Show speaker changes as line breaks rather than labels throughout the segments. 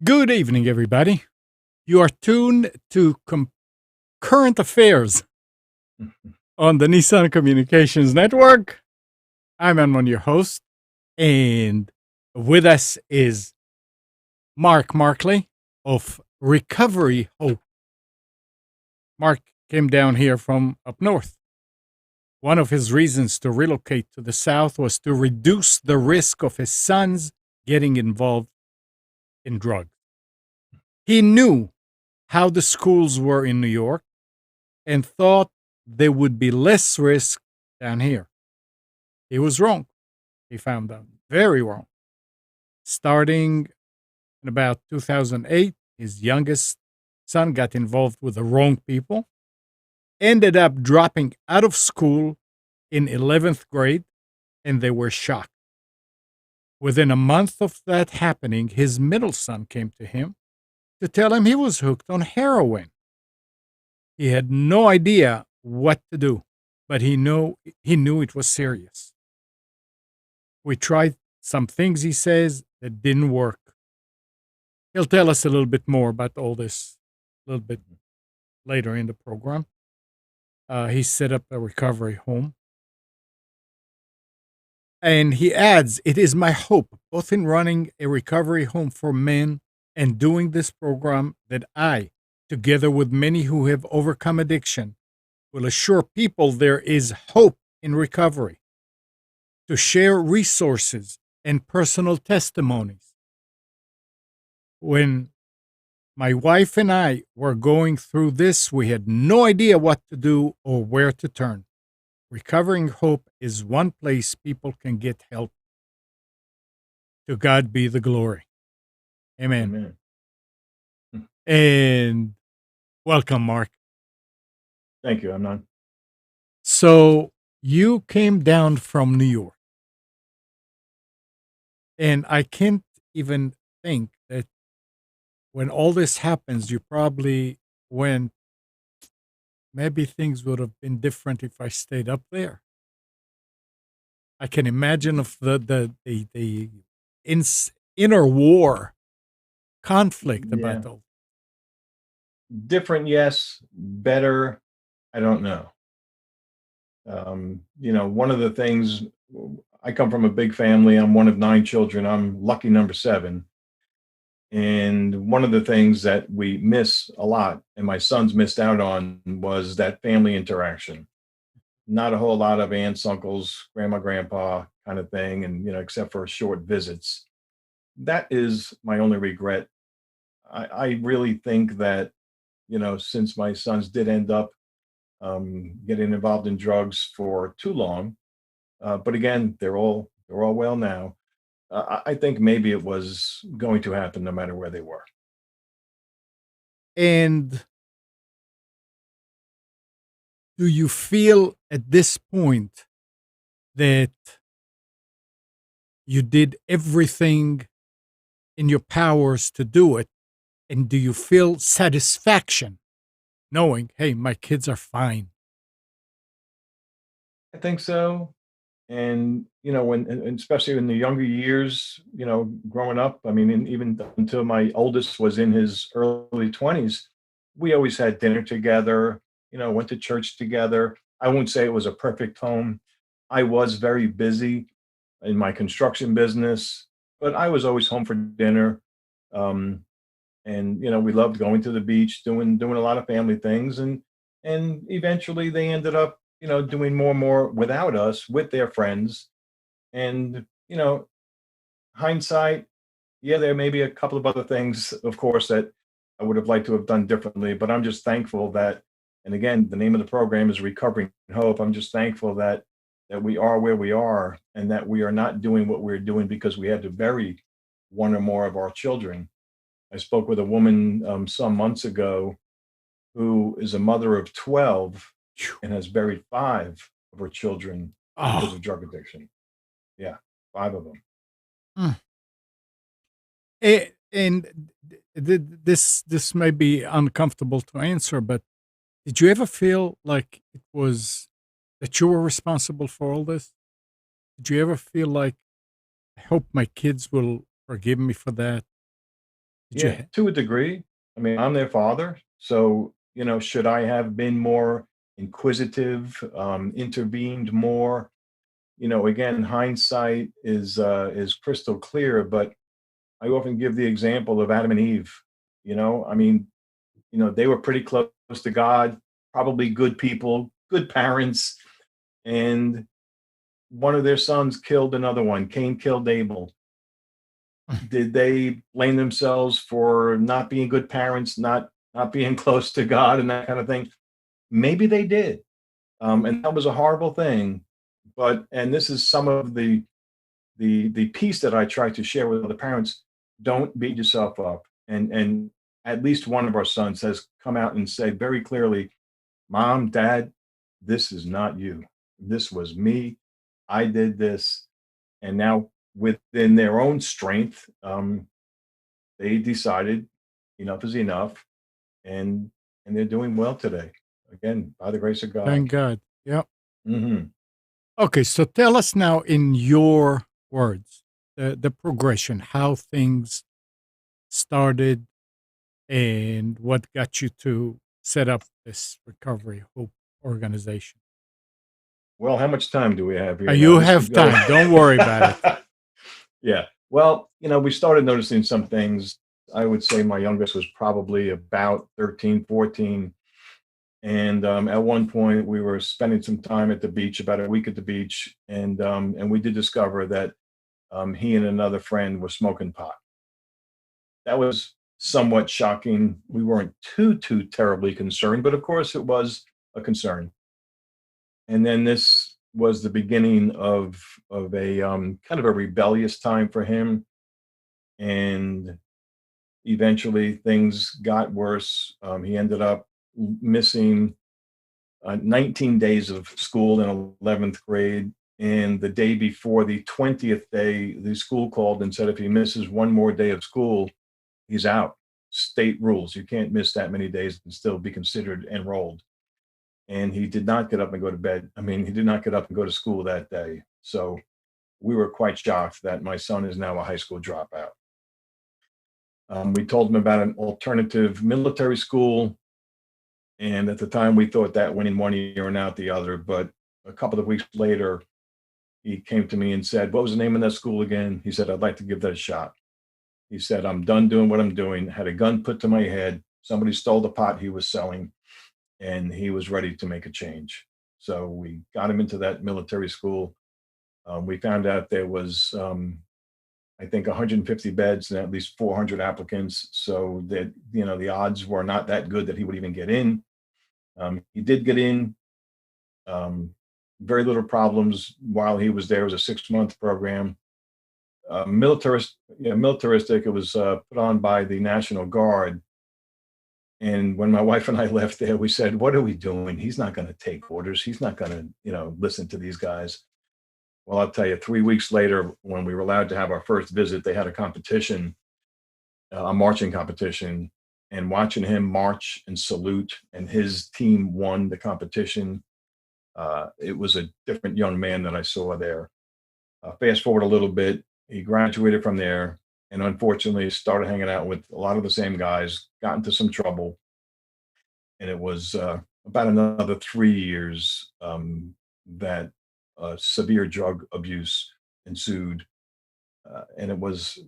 Good evening, everybody. You are tuned to Current Affairs on the Nissan Communications Network. I'm Edmond, your host, and with us is Marcley of Recovery Hope. Mark came down here from up north. One of his reasons to relocate to the south was to reduce the risk of his sons getting involved in drugs. He knew how the schools were in New York and thought there would be less risk down here. He was wrong. He found out very wrong. Starting in about 2008, his youngest son got involved with the wrong people, ended up dropping out of school in 11th grade, and they were shocked. Within a month of that happening, his middle son came to him to tell him he was hooked on heroin. He had no idea what to do, but he knew it was serious. We tried some things, he says, that didn't work. He'll tell us a little bit more about all this a little bit later in the program. He set up a recovery home. And he adds, it is my hope, both in running a recovery home for men and doing this program, that I, together with many who have overcome addiction, will assure people there is hope in recovery, to share resources and personal testimonies. When my wife and I were going through this, we had no idea what to do or where to turn. Recovering Hope is one place people can get help. To God be the glory. Amen.
Amen.
And welcome, Mark.
Thank you, Amnon.
So you came down from New York. And I can't even think that when all this happens, you probably went, maybe things would have been different if I stayed up there. I can imagine of the inner war conflict
Yeah.
about all.
Different, yes. Better, I don't know. One of the things, I come from a big family. I'm one of 9 children. I'm lucky number 7. And one of the things that we miss a lot, and my sons missed out on, was that family interaction. Not a whole lot of aunts, uncles, grandma, grandpa kind of thing, and except for short visits. That is my only regret. I really think that since my sons did end up getting involved in drugs for too long, but again, they're all well now. I think maybe it was going to happen no matter where they were.
And do you feel at this point that you did everything in your powers to do it? And do you feel satisfaction knowing, hey, my kids are fine?
I think so. And when especially in the younger years, growing up, I mean, and even until my oldest was in his early 20s, we always had dinner together. Went to church together. I won't say it was a perfect home. I was very busy in my construction business, but I was always home for dinner. Um, and we loved going to the beach, doing a lot of family things, and eventually they ended up doing more and more without us with their friends. And hindsight, yeah, there may be a couple of other things, of course, that I would have liked to have done differently, but I'm just thankful that, and again, the name of the program is Recovering Hope. I'm just thankful that we are where we are, and that we are not doing what we're doing because we had to bury one or more of our children. I spoke with a woman some months ago who is a mother of 12
Phew.
and has buried 5 of her children because
Oh,
of drug addiction. Yeah, 5 of them.
mm. And this may be uncomfortable to answer, but did you ever feel like it was that you were responsible for all this? Did you ever feel like, I hope my kids will forgive me for that? Did you
Yeah, to a degree. I mean, I'm their father, so, should I have been more inquisitive, intervened more? Again, hindsight is crystal clear, but I often give the example of Adam and Eve. I mean, they were pretty close to God, probably good people, good parents, and one of their sons killed another one. Cain killed Abel. Did they blame themselves for not being good parents, not being close to God and that kind of thing? Maybe they did. And that was a horrible thing. And this is some of the piece that I try to share with other parents. Don't beat yourself up. And at least one of our sons has come out and said very clearly, Mom, Dad, this is not you. This was me. I did this. And now within their own strength, they decided enough is enough, and they're doing well today. Again, by the grace of God.
thank God? Yeah.
Hmm.
Okay, so tell us now in your words the progression, how things started, and what got you to set up this Recovery Hope organization.
Well, how much time do we have here now?
You
This could
have
go.
time. Don't worry about it.
Yeah. Well, we started noticing some things. I would say my youngest was probably about 13, 14. And at one point, we were spending some time at the beach, about a week at the beach, and we did discover that he and another friend were smoking pot. That was somewhat shocking. We weren't too terribly concerned, but of course, it was a concern. And then this was the beginning of a kind of a rebellious time for him, and eventually things got worse. He ended up missing 19 days of school in 11th grade. And the day before the 20th day, the school called and said if he misses one more day of school, he's out. State rules. You can't miss that many days and still be considered enrolled. And he did not get up and go to bed. I mean, he did not get up and go to school that day. So we were quite shocked that my son is now a high school dropout. We told him about an alternative military school. And at the time, we thought that went in one ear and out the other. But a couple of weeks later, he came to me and said, "What was the name of that school again?" He said, "I'd like to give that a shot." He said, "I'm done doing what I'm doing." Had a gun put to my head. Somebody stole the pot he was selling, and he was ready to make a change. So we got him into that military school. We found out there was, I think, 150 beds and at least 400 applicants. So that, the odds were not that good that he would even get in. He did get in. Um, very little problems while he was there. It was a 6-month program. Militaristic. It was put on by the National Guard. And when my wife and I left there, we said, "What are we doing? He's not going to take orders. He's not going to, listen to these guys." Well, I'll tell you, 3 weeks later, when we were allowed to have our first visit, they had a competition, a marching competition, and watching him march and salute, and his team won the competition. It was a different young man that I saw there. Fast forward a little bit, he graduated from there and unfortunately started hanging out with a lot of the same guys, got into some trouble. And it was about another 3 years that severe drug abuse ensued. And it was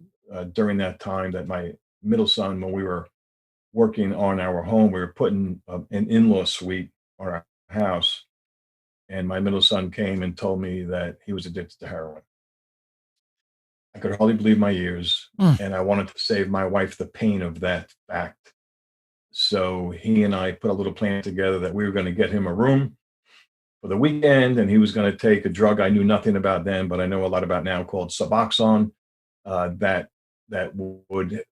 during that time that my middle son, when we were working on our home, we were putting an in law suite on our house. And my middle son came and told me that he was addicted to heroin. I could hardly believe my ears,
Mm.
and I wanted to save my wife the pain of that fact. So he and I put a little plan together that we were going to get him a room for the weekend, and he was going to take a drug I knew nothing about then, but I know a lot about now, called Suboxone, that would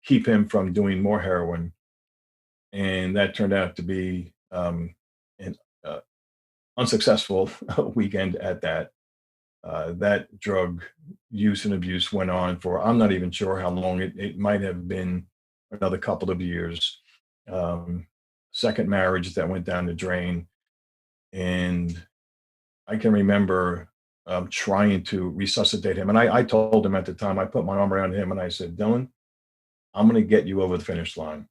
keep him from doing more heroin. And that turned out to be an unsuccessful weekend at that. That drug use and abuse went on for, I'm not even sure how long. It might have been another couple of years. Um, Second marriage that went down the drain. And I can remember trying to resuscitate him. And I told him at the time, I put my arm around him and I said, "Dylan, I'm going to get you over the finish line.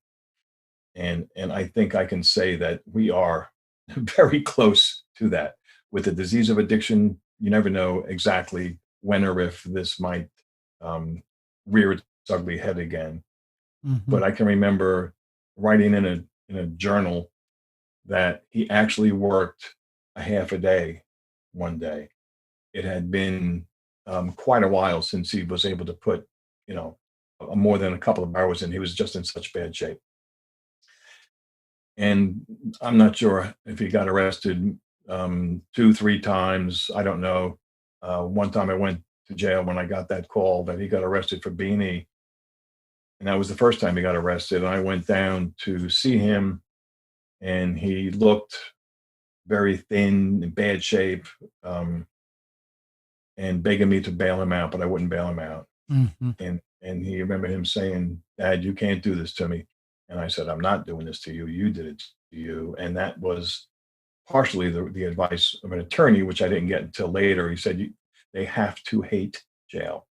And I think I can say that we are very close to that. With the disease of addiction, you never know exactly when or if this might um, rear its ugly head again.
Hmm.
But I can remember writing in a journal that he actually worked a half a day one day. It had been quite a while since he was able to put, you know, more than a couple of hours in. He was just in such bad shape. And I'm not sure if he got arrested two, three times. I don't know. One time I went to jail when I got that call that he got arrested for beanie, and that was the first time he got arrested. And I went down to see him, and he looked very thin, in bad shape, um, and begging me to bail him out, but I wouldn't bail him out.
Hmm.
And he remember him saying, "Dad, you can't do this to me." And I said, "I'm not doing this to you. You did it to you." And that was partially the advice of an attorney, which I didn't get until later. He said, they have to hate jail.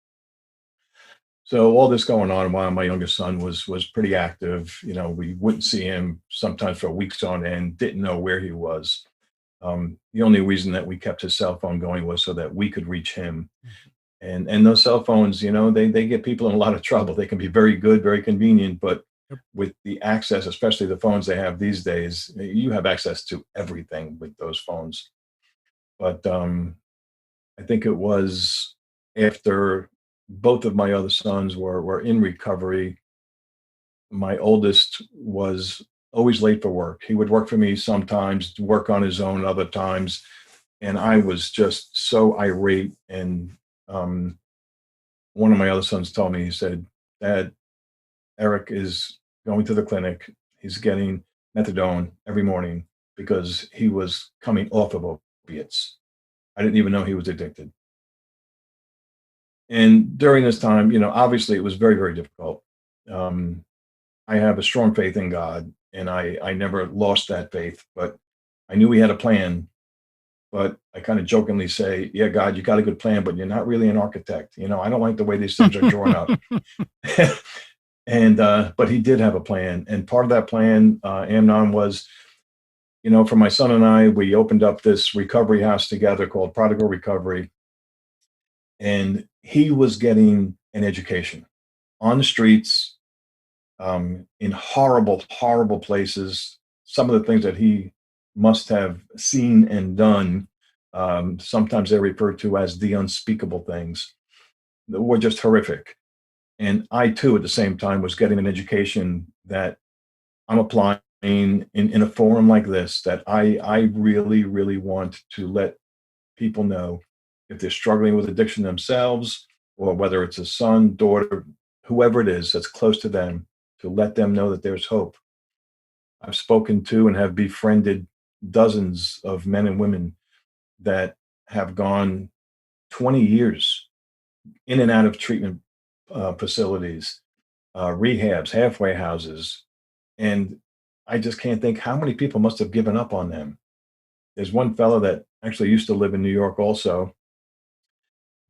So all this going on while my youngest son was pretty active. We wouldn't see him sometimes for weeks on end, didn't know where he was. The only reason that we kept his cell phone going was so that we could reach him. And those cell phones, they get people in a lot of trouble. They can be very good, very convenient, but
Yep.
with the access, especially the phones they have these days, you have access to everything with those phones. But I think it was after both of my other sons were in recovery. My oldest was always late for work. He would work for me sometimes, work on his own other times, and I was just so irate. And um, one of my other sons told me, he said, "Dad, Eric is going to the clinic. He's getting methadone every morning because he was coming off of opiates. I didn't even know he was addicted." And during this time, obviously it was very, very difficult. Um, I have a strong faith in God, and I never lost that faith, but I knew he had a plan. But I kind of jokingly say, "Yeah, God, you got a good plan, but you're not really an architect. I don't like the way these things are drawn up." And but he did have a plan, and part of that plan, Amnon, was, for my son and I, we opened up this recovery house together called Prodigal Recovery, and he was getting an education on the streets, in horrible, horrible places. Some of the things that he must have seen and done, sometimes they're referred to as the unspeakable things, that were just horrific. And I too, at the same time, was getting an education that I'm applying in a forum like this, that I really, really want to let people know, if they're struggling with addiction themselves, or whether it's a son, daughter, whoever it is that's close to them, to let them know that there's hope. I've spoken to and have befriended dozens of men and women that have gone 20 years in and out of treatment facilities, rehabs, halfway houses. And I just can't think how many people must have given up on them. There's one fellow that actually used to live in New York also.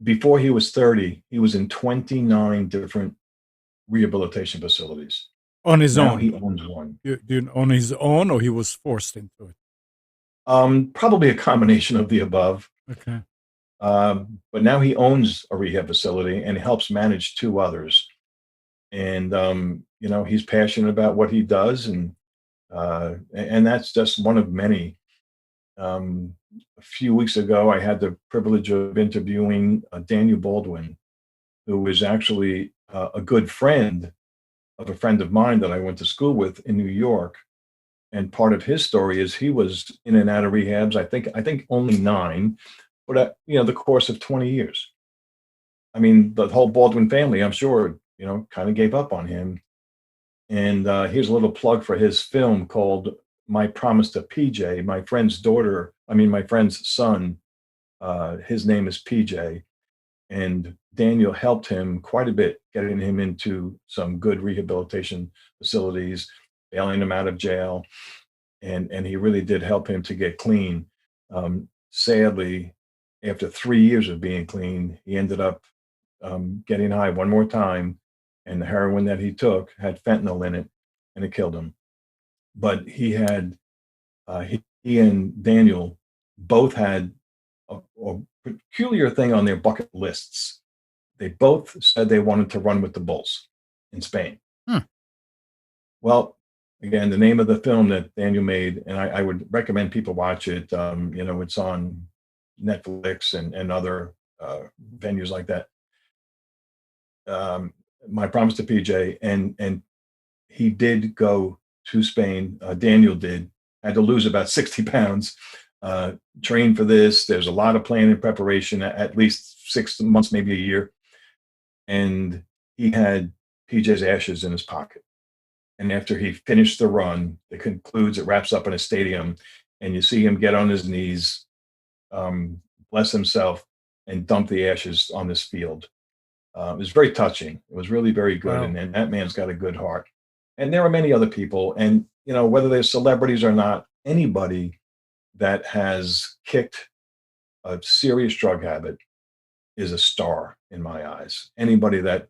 Before he was 30, he was in 29 different rehabilitation facilities.
On his
Now
own.
he owns one.
On his own, or he was forced into it?
Probably a combination of the above.
Okay.
But now he owns a rehab facility and helps manage two others. And he's passionate about what he does, and that's just one of many. A few weeks ago, I had the privilege of interviewing Daniel Baldwin, who was actually a good friend of a friend of mine that I went to school with in New York. And part of his story is he was in and out of rehabs. I think only 9, but the course of 20 years. I mean, the whole Baldwin family, I'm sure, kind of gave up on him. And here's a little plug for his film called My Promise to PJ. My friend's son, his name is PJ. And Daniel helped him quite a bit, getting him into some good rehabilitation facilities, bailing him out of jail. And he really did help him to get clean. Sadly, after 3 years of being clean, he ended up getting high one more time and the heroin that he took had fentanyl in it, and it killed him. But he and Daniel both had a peculiar thing on their bucket lists. They both said they wanted to run with the bulls in Spain.
Hmm.
Well, again, the name of the film that Daniel made, and I would recommend people watch it. It's on Netflix and other venues like that. My Promise to PJ, and he did go to Spain. Daniel had to lose about 60 pounds. Train for this. There's a lot of planning and preparation, at least 6 months, maybe a year. And he had PJ's ashes in his pocket. And after he finished the run, it wraps up in a stadium, and you see him get on his knees, bless himself, and dump the ashes on this field. It was very touching. It was really very good.
Wow.
And that man's got a good heart. And there are many other people. And, whether they're celebrities or not, anybody that has kicked a serious drug habit is a star in my eyes. Anybody that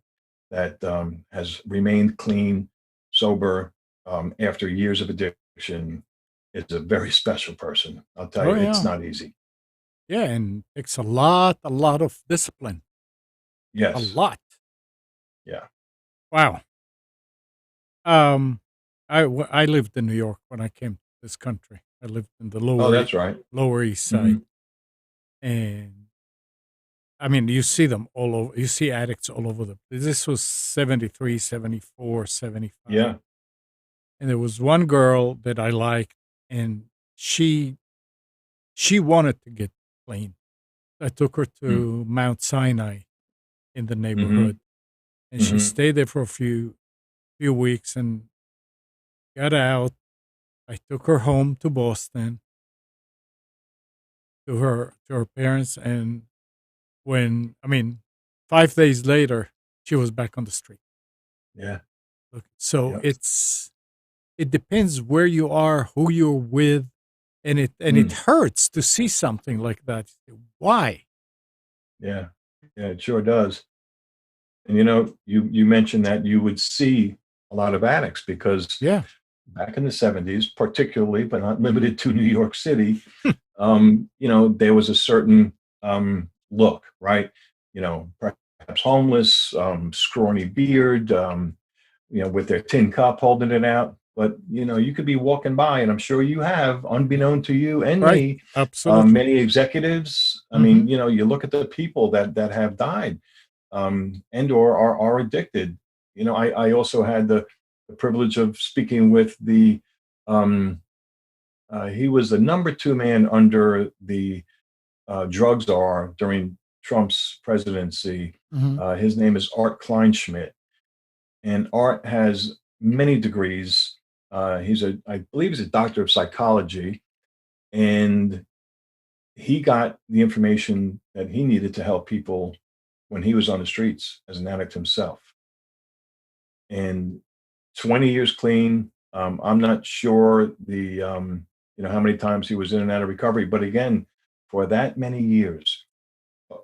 has remained clean, sober, after years of addiction is a very special person. I'll tell
Oh,
you, it's
yeah.
not easy.
Yeah, and takes a lot of discipline. A
Yes.
lot.
Yeah.
Wow. I lived in New York when I came to this country. I lived in the
Oh, that's right.
Lower East Side,
Mhm.
and I mean, you see them all over. You see addicts all over the. This was 73, 74, 75.
Yeah.
And there was one girl that I liked, and she wanted to get clean. I took her
Mm.
to Mount Sinai in the
Mhm.
neighborhood, and she
Mhm.
stayed there for a few weeks and got out. I took her home to Boston to her parents, and when I mean, 5 days later, she was back on the street.
Yeah.
So
Yep.
it depends where you are, who you're with, and it
Mm.
hurts to see something like that. Why?
Yeah. Yeah, it sure does. And you mentioned that you would see a lot of addicts because
Yeah.
back in the 70s, particularly, but not limited to New York City, there was a certain look, right? Perhaps homeless, scrawny beard, with their tin cup holding it out. But you could be walking by, and I'm sure you have, unbeknown to you and
Right.
me,
Absolutely.
many executives. I
Hmm.
mean, you look at the people that have died, and or are addicted. I also had the privilege of speaking with um, he was the number two man under the drug czar during Trump's presidency.
Hmm.
His name is Art Kleinschmidt, and Art has many degrees. I believe he's a doctor of psychology, and he got the information that he needed to help people when he was on the streets as an addict himself. And 20 years clean. I'm not sure how many times he was in and out of recovery, but again, for that many years,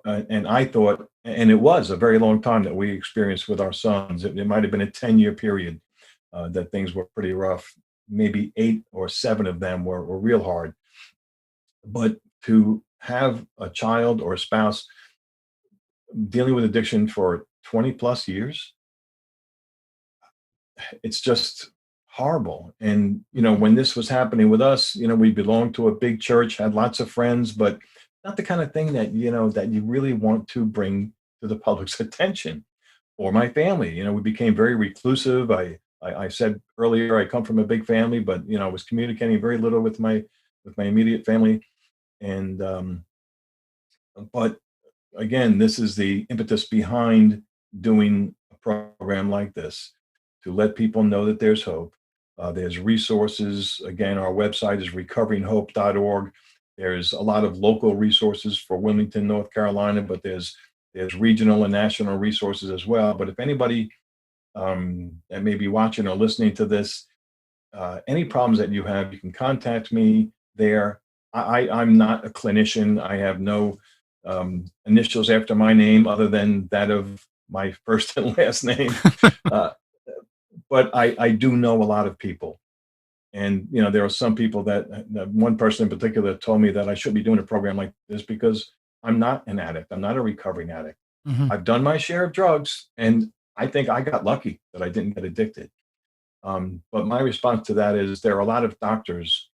and I thought, and it was a very long time that we experienced with our sons. It might have been a 10-year period that things were pretty rough. Maybe 8 or 7 of them were real hard. But to have a child or a spouse dealing with addiction for 20 plus years, it's just horrible. And
Hmm.
when this was happening with us, we belonged to a big church, had lots of friends, but not the kind of thing that you really want to bring to the public's attention. Or my family, we became very reclusive. I said earlier I come from a big family, but I was communicating very little with my immediate family. And but again, this is the impetus behind doing a program like this, to let people know that there's hope. There's resources. Again, our website is recoveringhope.org. There's a lot of local resources for Wilmington, North Carolina, but there's regional and national resources as well. But if anybody that may be watching or listening to this, any problems that you have, you can contact me there. I'm not a clinician. I have no initials after my name other than that of my first and last name. Uh, but I do know a lot of people. And there are some people that one person in particular told me that I should be doing a program like this because I'm not an addict. I'm not a recovering addict.
Mhm.
I've done my share of drugs, and I think I got lucky that I didn't get addicted. But my response to that is there are a lot of doctors,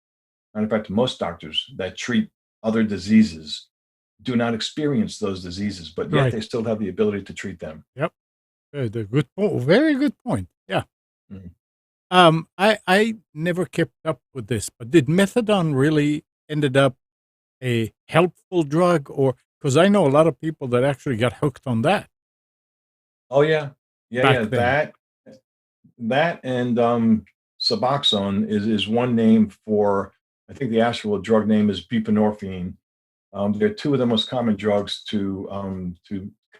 and in fact, most doctors that treat other diseases do not experience those diseases, but yet
Right.
they still have the ability to treat them.
Yep. The good point. Very good point. Yeah.
Mhm.
I never kept up with this, but did methadone really ended up a helpful drug, or because I know a lot of people that actually got hooked on that
Oh yeah, yeah,
back
yeah.
then.
That and Suboxone is one name for. I think the actual drug name is buprenorphine. They're two of the most common drugs to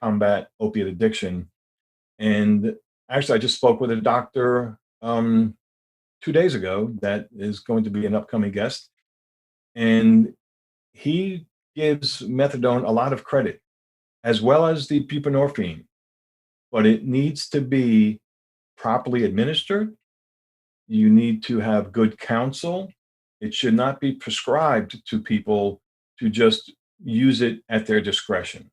combat opiate addiction. And actually, I just spoke with a doctor 2 days ago that is going to be an upcoming guest, and he gives methadone a lot of credit, as well as the buprenorphine, but it needs to be properly administered. You need to have good counsel. It should not be prescribed to people to just use it at their discretion.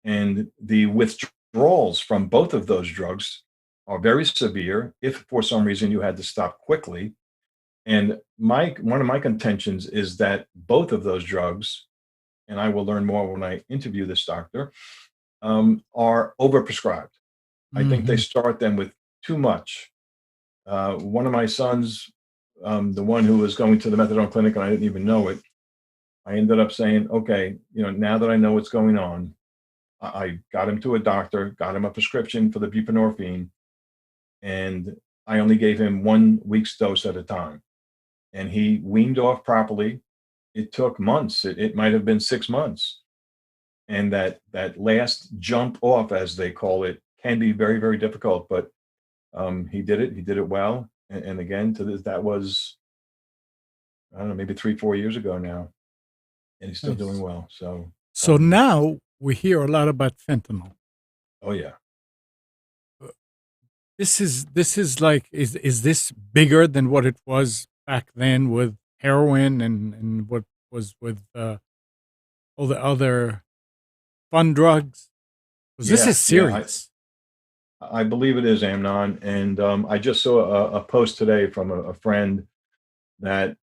And the withdrawals from both of those drugs are very severe if for some reason you had to stop quickly. And my one of my contentions is that both of those drugs, and I will learn more when I interview this doctor, are overprescribed. I think they
Mhm.
start them with too much. One of my sons, the one who was going to the methadone clinic, and I didn't even know it, I ended up saying, okay, now that I know what's going on, I got him to a doctor, got him a prescription for the buprenorphine, and I only gave him 1 week's dose at a time. And he weaned off properly. It took months. It might have been 6 months. And that last jump off, as they call it, can be very, very difficult. But he did it. He did it well. And again, to this, that was, I don't know, maybe 3, 4 years ago now, and he's still doing
Nice.
well. So,
So now we hear a lot about fentanyl.
oh yeah,
Uh, this is like is this bigger than what it was back then with heroin and what was with all the other fun drugs? Because this
yeah,
is
yeah.
serious.
I believe it is Amnon, and I just saw a post today from a friend that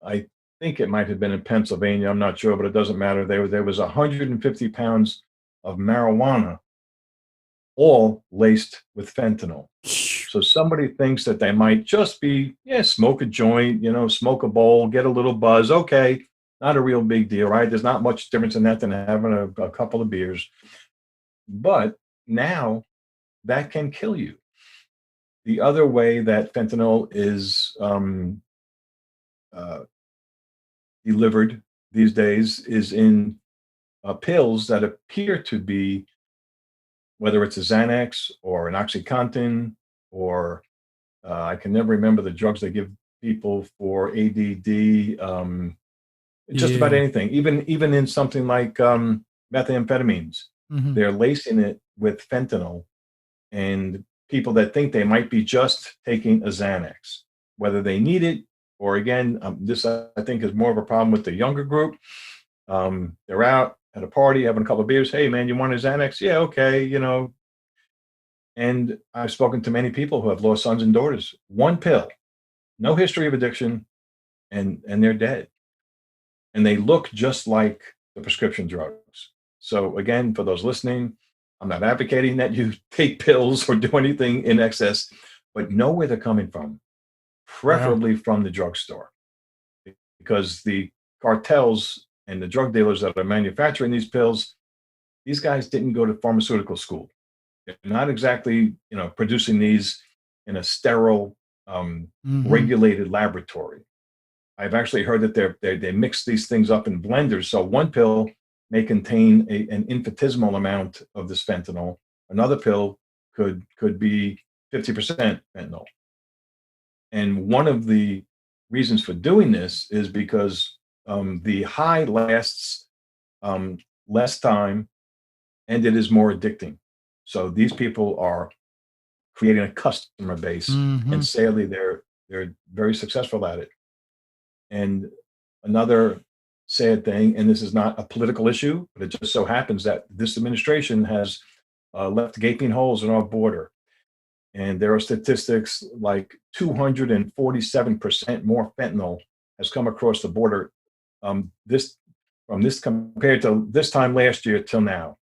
I think it might have been in Pennsylvania. I'm not sure, but it doesn't matter. There was 150 pounds of marijuana, all laced with fentanyl. So somebody thinks that they might just be, yeah, smoke a joint, smoke a bowl, get a little buzz. Okay, not a real big deal, right? There's not much difference in that than having a couple of beers. But now that can kill you. The other way that fentanyl is uh, delivered these days is in pills that appear to be, whether it's a Xanax or an OxyContin, or I can never remember the drugs they give people for ADD. Just about
Yeah.
anything, even in something like methamphetamines,
Mhm.
they're lacing it with fentanyl, and people that think they might be just taking a Xanax, whether they need it or again, this I think is more of a problem with the younger group. They're out at a party having a couple of beers. Hey, man, you want a Xanax? Yeah, okay, And I've spoken to many people who have lost sons and daughters. One pill, no history of addiction, and they're dead. And they look just like the prescription drugs. So again, for those listening, I'm not advocating that you take pills or do anything in excess, but know where they're coming from,
Yeah.
preferably from the drugstore, because the cartels and the drug dealers that are manufacturing these pills, these guys didn't go to pharmaceutical school. They're not exactly, producing these in a sterile,
Mhm.
regulated laboratory. I've actually heard that they mix these things up in blenders. So one pill may contain an infinitesimal amount of this fentanyl. Another pill could be 50% fentanyl. And one of the reasons for doing this is because the high lasts um, less time and it is more addicting. So these people are creating a customer base, and
Hmm.
sadly, they're very successful at it. And another sad thing, and this is not a political issue, but it just so happens that this administration has left gaping holes in our border. And there are statistics like 247% more fentanyl has come across the border this from this compared to this time last year till now.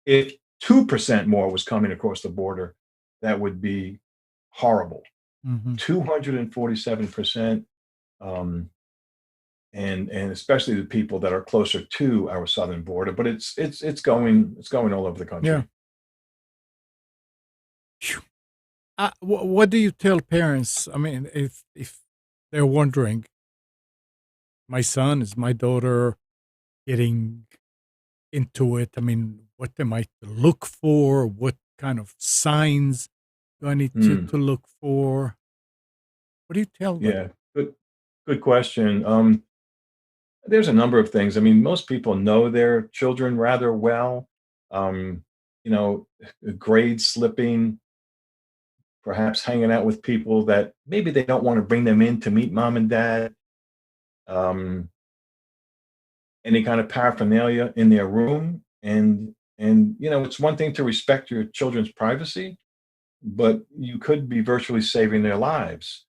If 2% more was coming across the border, that would be horrible.
Hmm.
247%. Um, and especially the people that are closer to our southern border, but it's going all over the
Yeah.
country.
Phew. What do you tell parents? I mean, if they're wondering, my son is my daughter getting into it. I mean, what they might look for, what kind of signs do I need
Hmm.
to look for? What do you tell them?
Yeah, good question. There's a number of things. I mean, most people know their children rather well. Um, grade slipping, perhaps hanging out with people that maybe they don't want to bring them in to meet mom and dad. Um, any kind of paraphernalia in their room, and it's one thing to respect your children's privacy, but you could be virtually saving their lives.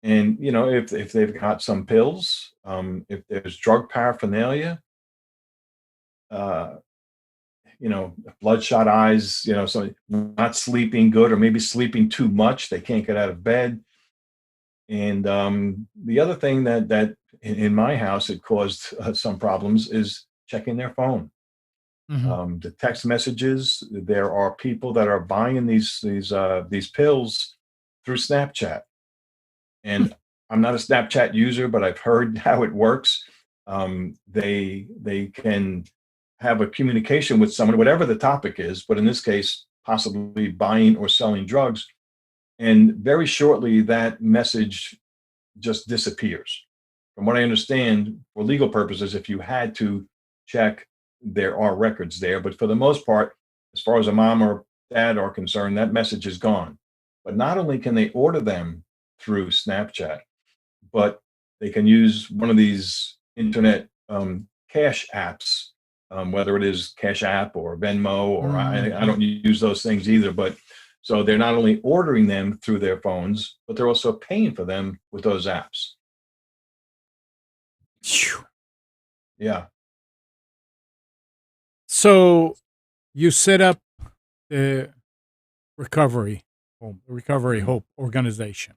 And if they've got some pills, if there's drug paraphernalia, uh, bloodshot eyes, so not sleeping good or maybe sleeping too much, they can't get out of bed. And the other thing that in my house it caused some problems is checking their phone.
Hmm.
The text messages. There are people that are buying these pills through Snapchat, and I'm not a Snapchat user, but I've heard how it works. They can have a communication with someone, whatever the topic is, but in this case, possibly buying or selling drugs, and very shortly that message just disappears. From what I understand, for legal purposes, if you had to check, there are records there. But for the most part, as far as a mom or dad are concerned, that message is gone. But not only can they order them through Snapchat, but they can use one of these internet cash apps, whether it is Cash App or Venmo, or I
Hmm.
don't use those things either. But so they're not only ordering them through their phones, but they're also paying for them with those apps. Yeah.
So you set up the Recovery
Mhm.
Hope organization.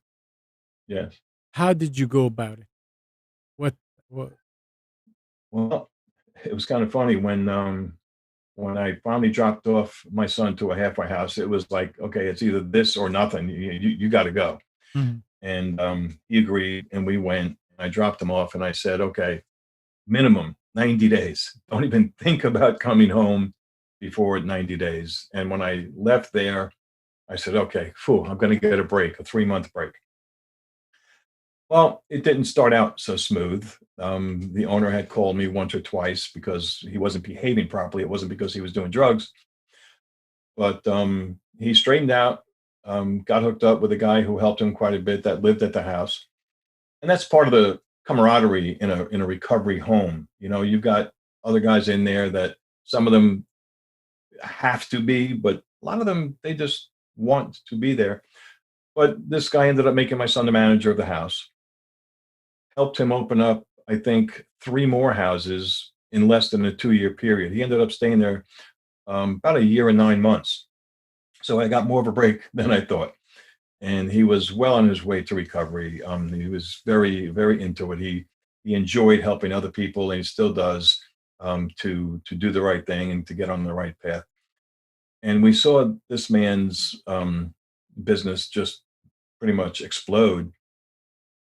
Yes.
How did you go about it? What? What?
Well, it was kind of funny when I finally dropped off my son to a halfway house. It was like, okay, it's either this or nothing. You got to go.
Mhm.
And he agreed, and we went. I dropped him off, and I said, okay, minimum 90 days. Don't even think about coming home before 90 days. And when I left there, I said, okay, phew, I'm going to get a break, a 3-month break. Well, it didn't start out so smooth. The owner had called me once or twice because he wasn't behaving properly. It wasn't because he was doing drugs, but he straightened out, got hooked up with a guy who helped him quite a bit that lived at the house. And that's part of the camaraderie in a recovery home. You've got other guys in there that some of them have to be, but a lot of them they just want to be there. But this guy ended up making my son the manager of the house, helped him open up, I think, 3 more houses in less than a 2-year period. He ended up staying there about a year and 9 months. So I got more of a break than I thought. And he was well on his way to recovery. He was very, very into it. He enjoyed helping other people, and he still does, to do the right thing and to get on the right path. And we saw this man's business just pretty much explode.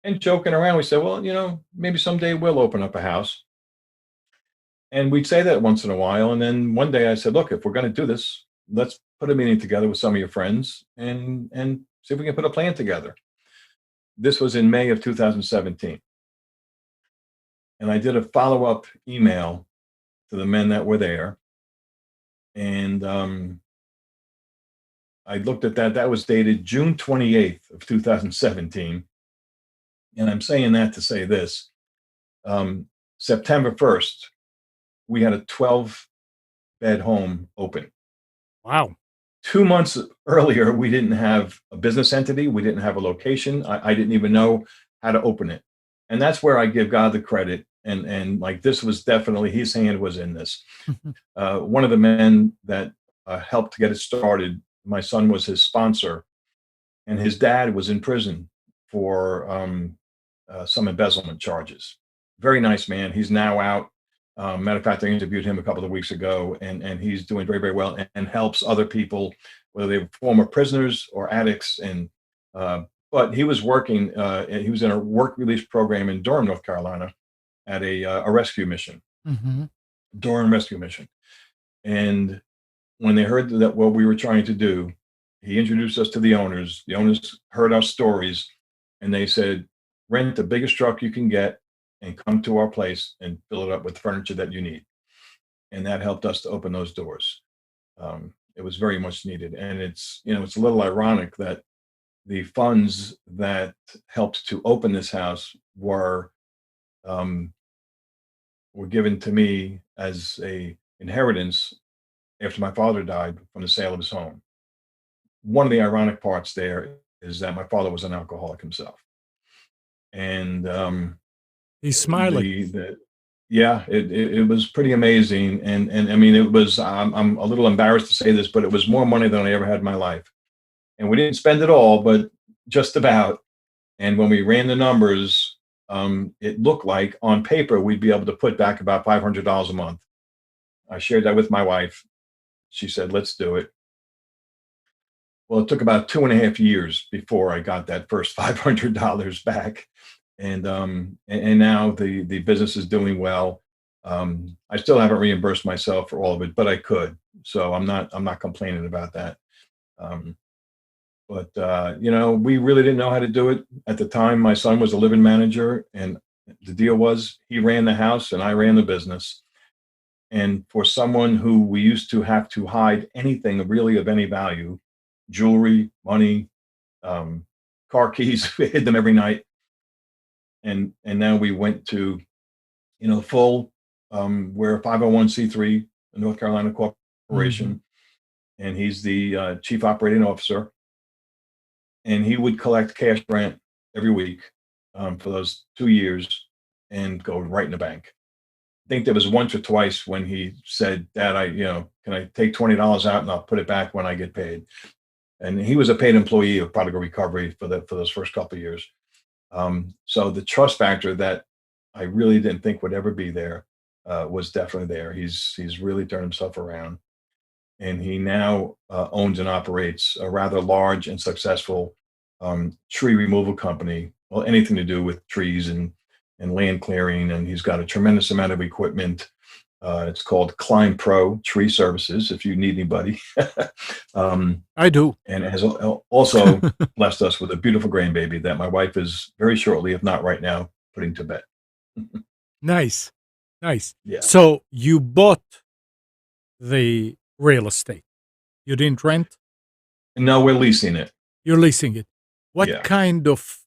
And joking around, we said, well, maybe someday we'll open up a house. And we'd say that once in a while. And then one day I said, look, if we're going to do this, let's put a meeting together with some of your friends and see if we can put a plan together. This was in May of 2017. And I did a follow up email to the men that were there. And I looked at that. That was dated June 28th of 2017. And I'm saying that to say this. September 1st, we had a 12-bed home open.
Wow.
2 months earlier, we didn't have a business entity. We didn't have a location. I didn't even know how to open it. And that's where I give God the credit. And like this was definitely, his hand was in this. One of the men that helped to get it started, my son was his sponsor, and his dad was in prison for some embezzlement charges. Very nice man. He's now out. Matter of fact, I interviewed him a couple of weeks ago, and he's doing very, very well, and helps other people, whether they were former prisoners or addicts. And but he was working. He was in a work release program in Durham, North Carolina, at a rescue mission, Durham Rescue Mission. And when they heard that what we were trying to do, he introduced us to the owners. The owners heard our stories, and they said, "Rent the biggest truck you can get and come to our place and fill it up with furniture that you need." And that helped us to open those doors. It was very much needed. And it's a little ironic that the funds that helped to open this house were given to me as a inheritance after my father died from the sale of his home. One of the ironic parts there is that my father was an alcoholic himself. And
he's smiling.
Yeah, it was pretty amazing. And I mean, it was, I'm a little embarrassed to say this, but it was more money than I ever had in my life. And we didn't spend it all, but just about. And when we ran the numbers, it looked like on paper, we'd be able to put back about $500 a month. I shared that with my wife. She said, "Let's do it." Well, it took about 2.5 years before I got that first $500 back. And now the business is doing well. I still haven't reimbursed myself for all of it, but I could. So I'm not complaining about that. But we really didn't know how to do it at the time. My son was a living manager, and the deal was he ran the house and I ran the business. And for someone who we used to have to hide anything really of any value, jewelry, money, car keys, we hid them every night. And now we went to, full, we're a 501c3, a North Carolina corporation, and he's the chief operating officer. And he would collect cash grant every week for those 2 years and go right in the bank. I think there was once or twice when he said, "Dad, can I take $20 out and I'll put it back when I get paid?" And he was a paid employee of Prodigal Recovery for those first couple of years. So the trust factor that I really didn't think would ever be there was definitely there. He's really turned himself around, and he now owns and operates a rather large and successful tree removal company. Well, anything to do with trees and land clearing, and he's got a tremendous amount of equipment. It's called Climb Pro Tree Services, if you need anybody.
I do.
And has also blessed us with a beautiful grandbaby that my wife is very shortly, if not right now, putting to bed.
Nice.
Yeah.
So you bought the real estate. You didn't rent?
No, we're leasing it.
You're leasing it. What
Yeah.
kind of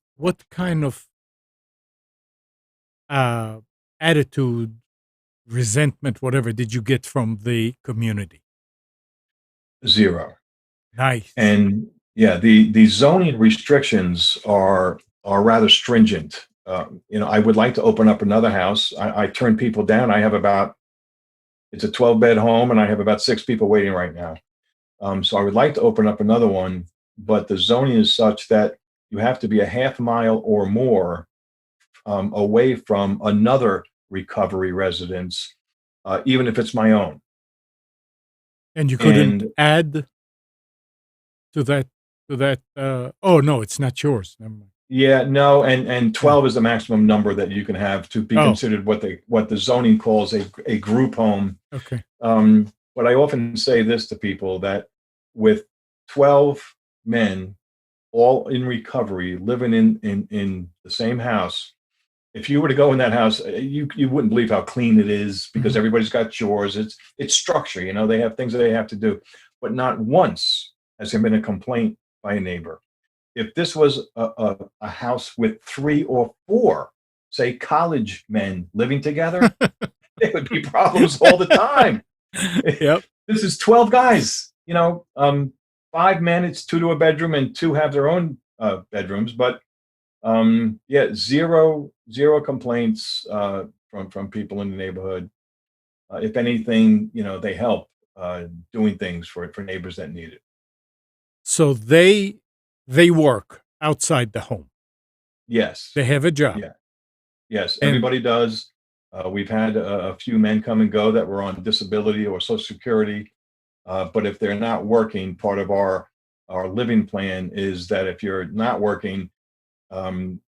attitude, resentment, whatever, did you get from the community?
Zero.
Nice.
And yeah, the zoning restrictions are rather stringent. I would like to open up another house. I turn people down. It's a 12-bed home, and I have about 6 people waiting right now. So I would like to open up another one, but the zoning is such that you have to be a half mile or more away from another recovery residence, even if it's my own.
And you couldn't add to that. Oh no, it's not yours. Never mind.
Yeah, no, and 12 is the maximum number that you can have to be considered what the zoning calls a group home.
Okay.
But I often say this to people, that with 12 men all in recovery, living in the same house, if you were to go in that house, you wouldn't believe how clean it is, because everybody's got chores. It's structure. They have things that they have to do. But not once has there been a complaint by a neighbor? If this was a house with three or four, say, college men living together, there would be problems all the time.
Yep.
This is 12 guys, five men, it's two to a bedroom, and two have their own bedrooms. But yeah, zero complaints from people in the neighborhood. If anything, they help doing things for neighbors that need it.
So they work outside the home.
Yes.
They have a job.
Yeah. Yes.
And
Everybody does. We've had a few men come and go that were on disability or Social Security. But if they're not working, part of our living plan is that if you're not working,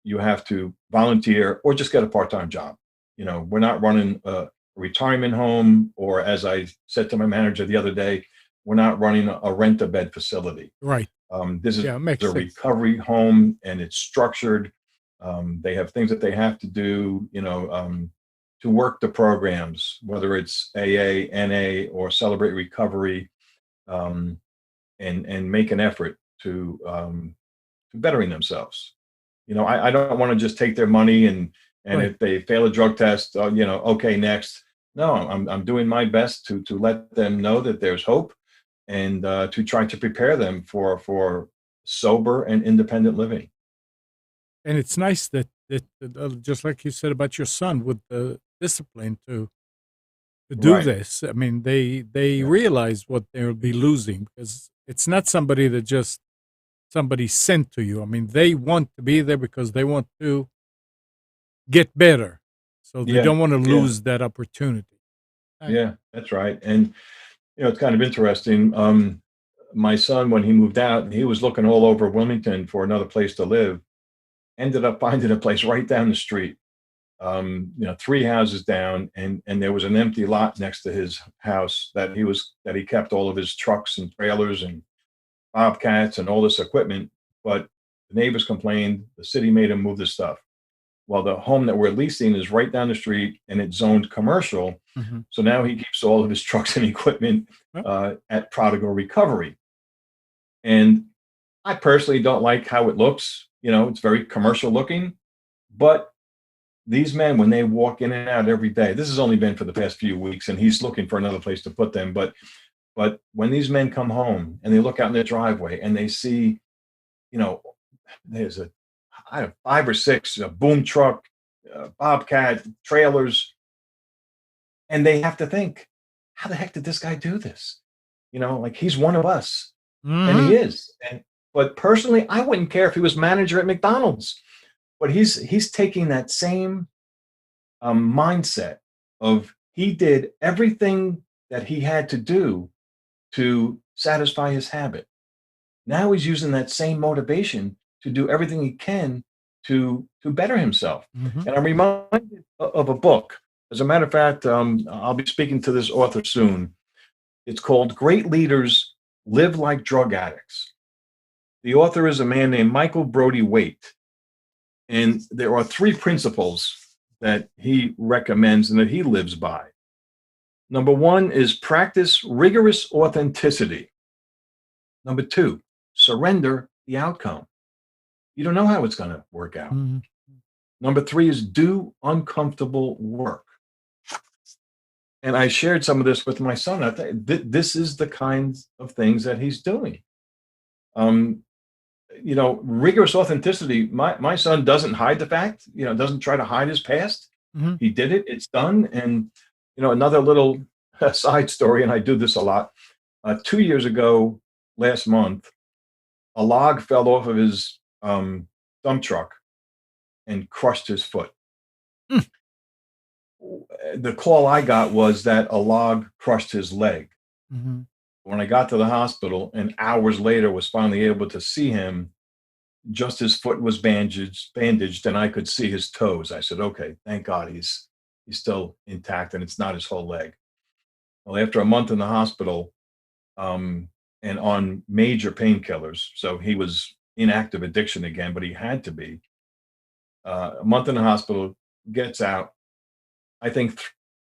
you have to volunteer or just get a part-time job. We're not running a retirement home, or as I said to my manager the other day, we're not running a rent-a-bed facility.
right.
This is
Yeah, it makes
a
sense.
recovery home, and it's structured. They have things that they have to do, to work the programs, whether it's AA, NA, or Celebrate Recovery, um, and make an effort to bettering themselves. I don't want to just take their money and
Right.
if they fail a drug test, okay, next. No, I'm doing my best to let them know that there's hope, and to try to prepare them for sober and independent living.
And it's nice that just like you said about your son, with the discipline to do
Right.
this. I mean, they
Yeah.
realize what they'll be losing, because it's not somebody that just somebody sent to you. I mean, they want to be there because they want to get better. So they
Yeah.
don't want to
Yeah.
lose that opportunity. I,
Yeah. That's right. And it's kind of interesting. My son, when he moved out, he was looking all over Wilmington for another place to live. Ended up finding a place right down the street. Three houses down, and there was an empty lot next to his house that he kept all of his trucks and trailers and bobcats and all this equipment. But the neighbors complained. The city made him move the stuff. Well, the home that we're leasing is right down the street, and it's zoned commercial.
Mhm.
So now he keeps all of his trucks and equipment
Yep.
at Prodigal Recovery. And I personally don't like how it looks. It's very commercial looking, but these men, when they walk in and out every day, this has only been for the past few weeks, and he's looking for another place to put them. But when these men come home and they look out in their driveway and they see, you know, there's I have five or six boom truck, bobcat trailers, and they have to think, how the heck did this guy do this? Like, he's one of us, and he
Mhm.
is. But personally, I wouldn't care if he was manager at McDonald's. But he's taking that same mindset of he did everything that he had to do to satisfy his habit. Now he's using that same motivation to do everything he can to better himself.
Mhm.
And I'm reminded of a book. As a matter of fact, I'll be speaking to this author soon. It's called Great Leaders Live Like Drug Addicts. The author is a man named Michael Brody Waite. And there are three principles that he recommends and that he lives by. Number one is practice rigorous authenticity. Number two, surrender the outcome. You don't know how it's going to work out.
Mhm.
Number three is do uncomfortable work. And I shared some of this with my son. I think this is the kinds of things that he's doing. Um, rigorous authenticity. My son doesn't hide the fact, doesn't try to hide his past.
Mhm.
He did it, it's done. And, another little side story, and I do this a lot. 2 years ago, last month, a log fell off of his dump truck and crushed his foot.
Mm.
The call I got was that a log crushed his leg.
Mhm.
When I got to the hospital and hours later was finally able to see him, just his foot was bandaged, and I could see his toes. I said, okay, thank God he's still intact and it's not his whole leg. Well, after a month in the hospital, um, and on major painkillers, so he was in active addiction again, but he had to be. A month in the hospital, gets out. I think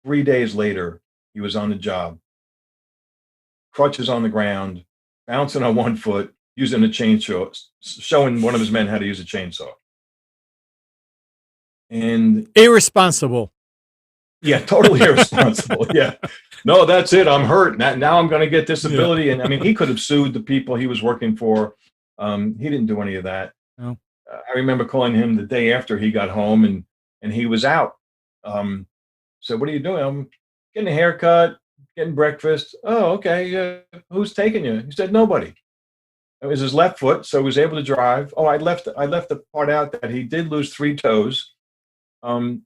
3 days later, he was on the job, crutches on the ground, bouncing on one foot, using a chainsaw, showing one of his men how to use a chainsaw. And
Irresponsible.
yeah, totally irresponsible. Yeah. No, that's it. I'm hurt. Now I'm going to get disability.
Yeah.
And I mean, he could have sued the people he was working for. He didn't do any of that.
No.
I remember calling him the day after he got home, and he was out. So what are you doing? I'm getting a haircut, getting breakfast. Oh, okay. Who's taking you? He said, nobody. It was his left foot, so he was able to drive. Oh, I left the part out that he did lose 3 toes, ankle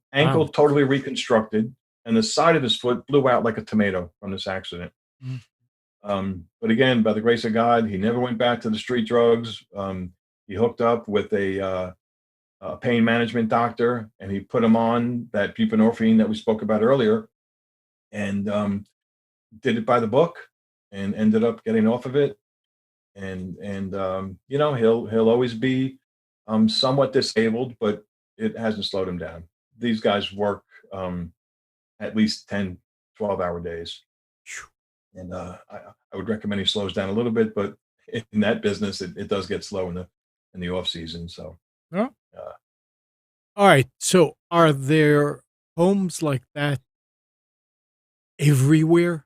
Wow.
totally reconstructed, and the side of his foot blew out like a tomato from this accident.
Mm.
But again, by the grace of God, he never went back to the street drugs. He hooked up with a pain management doctor, and he put him on that buprenorphine that we spoke about earlier, and did it by the book, and ended up getting off of it. And he'll always be somewhat disabled, but it hasn't slowed him down. These guys work at least 10, 12-hour days. And I would recommend he slows down a little bit, but in that business, it does get slow in the off season. So,
Yeah.
uh,
All right. So, are there homes like that everywhere?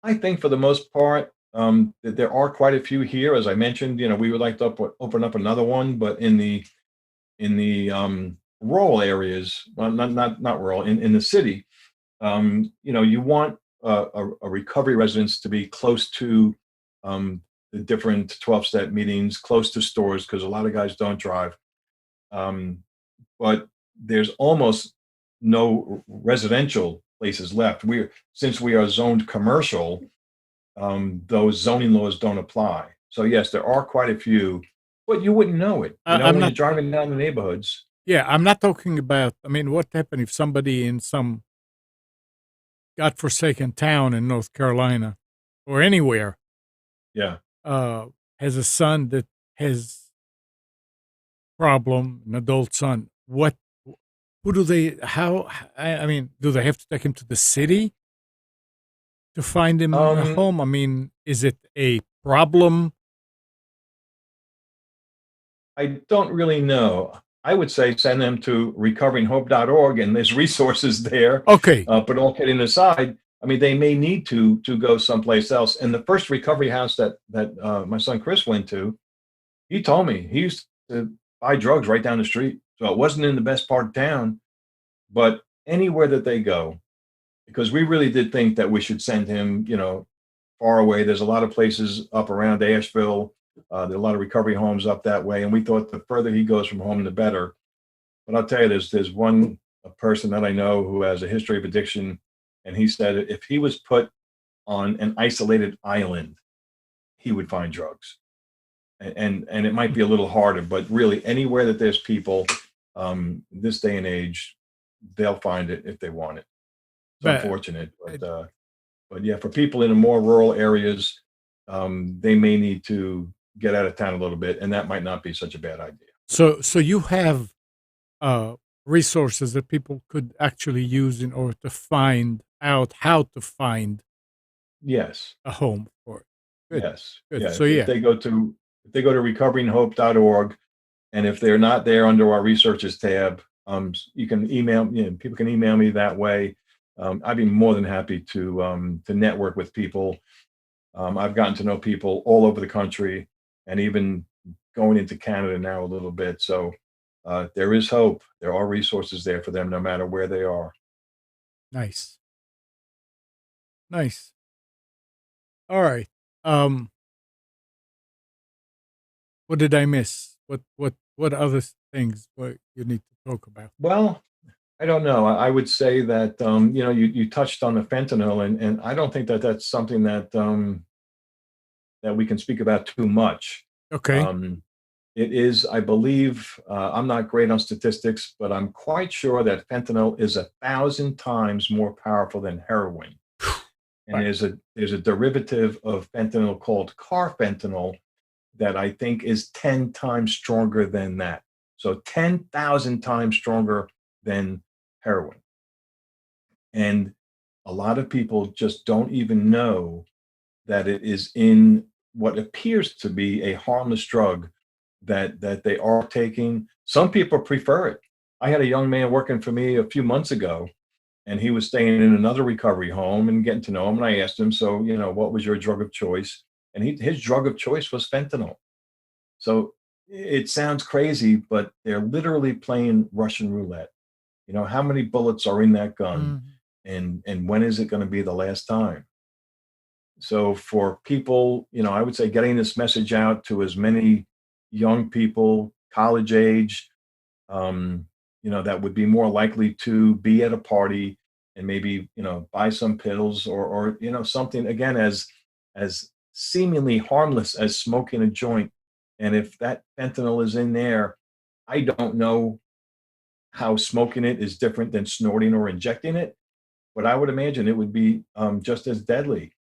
I think for the most part, that there are quite a few here. As I mentioned, we would like to open up another one, but in the rural areas, well, not rural, in the city, you want a recovery residence to be close to the different 12-step meetings, close to stores, because a lot of guys don't drive. Um, but there's almost no residential places left. Since we are zoned commercial, those zoning laws don't apply. So yes, there are quite a few, but you wouldn't know it.
I'm
When you're
not.
driving down the neighborhoods.
Yeah, I'm not talking about. I mean, what happened if somebody in some godforsaken town in North Carolina or anywhere
Yeah.
uh, has a son that has problem, an adult son? What? Who do they? How? I mean, do they have to take him to the city to find him a
Um,
home? I mean, is it a problem?
I don't really know. I would say send them to recoveringhope.org, and there's resources there.
Okay.
But all kidding aside, I mean, they may need to go someplace else. And the first recovery house that my son Chris went to, he told me he used to buy drugs right down the street. So it wasn't in the best part of town, but anywhere that they go, because we really did think that we should send him, far away. There's a lot of places up around Asheville. There are a lot of recovery homes up that way, and we thought the further he goes from home, the better. But I'll tell you, there's one a person that I know who has a history of addiction, and he said if he was put on an isolated island, he would find drugs. And it might be a little harder, but really anywhere that there's people, this day and age, they'll find it if they want it. It's
But
unfortunate, but yeah, for people in the more rural areas, they may need to get out of town a little bit, and that might not be such a bad idea.
so you have uh, resources that people could actually use in order to find out how to find
Yes,
a home for it. Good,
yes,
good.
yeah.
So
If
yeah,
they go to recoveringhope.org, and if they're not there under our resources tab, you can email. People can email me that way. I'd be more than happy to network with people. I've gotten to know people all over the country, and even going into Canada now a little bit. So there is hope. There are resources there for them, no matter where they are.
nice, nice. All right. Um, what did I miss? What other things what you need to talk about?
Well, I don't know. I would say that you touched on the fentanyl, and I don't think that that's something that we can speak about too much.
Okay.
Um, it is, I believe, I'm not great on statistics, but I'm quite sure that fentanyl is 1,000 times more powerful than heroin. And
Right.
there's a derivative of fentanyl called carfentanil that I think is 10 times stronger than that. So 10,000 times stronger than heroin. And a lot of people just don't even know that it is in what appears to be a harmless drug that they are taking. Some people prefer it. I had a young man working for me a few months ago, and he was staying in another recovery home and getting to know him. And I asked him, "So, what was your drug of choice?" And his drug of choice was fentanyl. So it sounds crazy, but they're literally playing Russian roulette. How many bullets are in that gun,
Mhm.
and when is it going to be the last time? So for people, I would say getting this message out to as many young people, college age, um, that would be more likely to be at a party and maybe, buy some pills or something again as seemingly harmless as smoking a joint. And if that fentanyl is in there, I don't know how smoking it is different than snorting or injecting it, but I would imagine it would be just as deadly.